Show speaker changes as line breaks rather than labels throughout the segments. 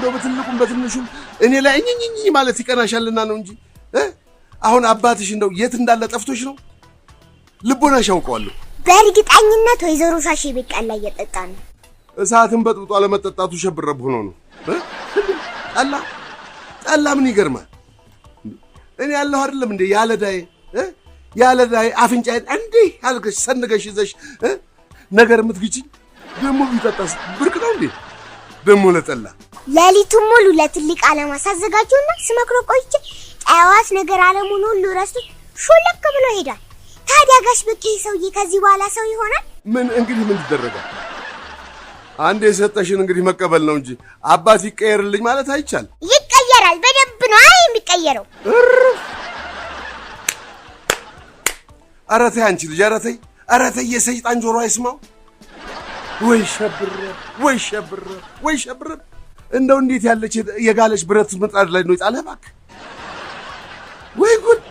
እንደው በትልቁም በትንሹም እኔ ላይ እኝኝ ማለት ይቀናሻልና ነው እንጂ አሁን አባትሽ እንደው የት እንዳለ ጠፍቶሽ ነው? ልቦናሽ ያውቀዋል።
በእርግጠኝነት ወይዘሮ ሻሼ ቤት ጠላ እየጠጣ ነው።
እሳትን በጥብጦ አለመጠጣቱ ሸብረብ ሆኖ ነው። ጠላ ምን ይገርማል? እኔ ያለሁ አይደለም እንዴ ያለዳይ አፍንጫዬን እንዴ አልገሽ ሰንገሽ ይዘሽ ነገር የምትግጪኝ ደሞ ቢጠጣስ ብርቅ ነው እንዴ? ደሞ ለጠላ
ሌሊቱን ሙሉ ለትልቅ ዓላማ ሳዘጋጀውና ስመክሮ ቆይቼ ጠዋት ነገር ዓለሙን ሁሉ ረስቶ ሾለክ ብሎ ሄዳል። ታዲያ ጋሽ በቄ ሰውዬ ከዚህ በኋላ ሰው ይሆናል?
ምን እንግዲህ ምን ይደረጋል? አንዴ የሰጠሽን እንግዲህ መቀበል ነው እንጂ አባት ይቀየርልኝ ማለት አይቻል።
ይቀየራል፣ በደንብ ነው የሚቀየረው።
ኧረ ተይ አንቺ ልጅ፣ ኧረ ተይ የሰይጣን ጆሮ አይስማው። ወይ ሸብር እንደው እንዴት ያለች የጋለች ብረት ምጣድ ላይ ነው የጣለህ እባክህ። ወይ ጉድ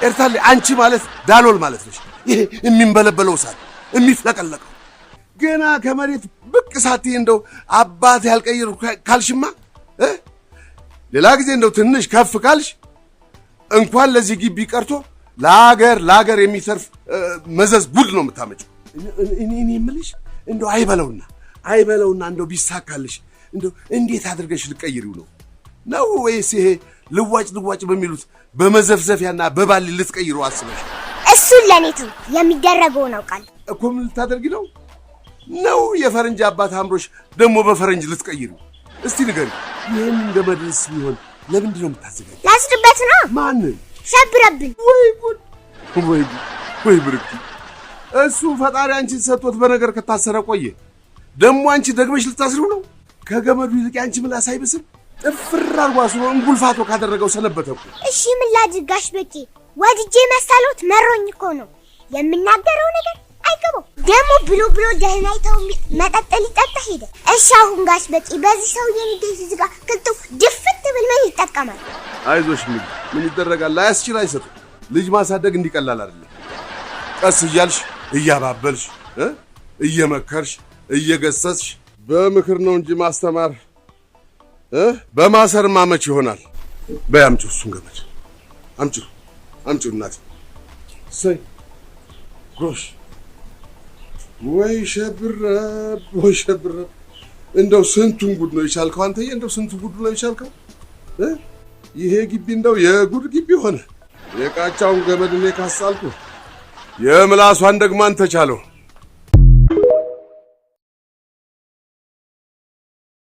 ኤርታሌ አንቺ ማለት ዳሎል ማለት ነሽ። ይሄ የሚንበለበለው እሳት የሚፍለቀለቀው ገና ከመሬት ብቅ ሳትይ እንደው አባት ያልቀየር ካልሽማ ሌላ ጊዜ እንደው ትንሽ ከፍ ካልሽ እንኳን ለዚህ ግቢ ቀርቶ ለሀገር የሚተርፍ መዘዝ ቡድ ነው የምታመጪው። እኔ የምልሽ እንደው አይበለውና እንደው ቢሳካልሽ እንደው እንዴት አድርገሽ ልቀይሪው ነው ወይስ ይሄ ልዋጭ በሚሉት በመዘፍዘፊያና በባሊ ልትቀይሩ አስበሽ?
እሱን ለኔ ተው፣ የሚደረገውን አውቃለሁ
እኮ። ምን ልታደርጊ ነው የፈረንጅ አባት አምሮሽ ደግሞ በፈረንጅ ልትቀይሩ? እስቲ ንገሪ። ይሄን እንደመድረስ ቢሆን ለምንድን ነው የምታዘጋጅ?
ላስድበት ነው።
ማን
ሸብረብን?
ወይ ብርቅቲ፣ እሱ ፈጣሪ አንቺን ሰጥቶት በነገር ከታሰረ ቆየ። ደግሞ አንቺ ደግመሽ ልታስሪው ነው? ከገመዱ ይልቅ አንቺ ምላስ አይብስም? ጥፍር አርጓ አስሮ እንጉልፋቶ ካደረገው ሰነበተ እኮ።
እሺ ምን ላድርጋሽ በቄ? ወድጄ መሰሎት መሮኝ እኮ ነው። የምናገረው ነገር አይገባው። ደግሞ ብሎ ደህናይተው መጠጥ ሊጠጣ ሄደ። እሺ አሁን ጋሽ በቄ በዚህ ሰውዬ ንዴት ዝጋ ክልቱ ድፍት ብል ምን ይጠቀማል?
አይዞሽ ምን ይደረጋል? ላያስችል አይሰጥም። ልጅ ማሳደግ እንዲቀላል አይደለም። ቀስ እያልሽ እያባበልሽ እየመከርሽ እየገሰስሽ በምክር ነው እንጂ ማስተማር በማሰር ማመች ይሆናል። በያምጪው እሱን ገመድ አምጪው እናቴ። ሰይ ጎሽ ወይ ሸብረ እንደው ስንቱን ጉድ ነው የቻልከው አንተዬ። እንደው ስንቱን ጉድ ነው የቻልከው። ይሄ ግቢ እንደው የጉድ ግቢ ሆነ። የቃጫውን ገመድ እኔ ካሳልኩ የምላሷን ደግሞ አንተ ቻለው።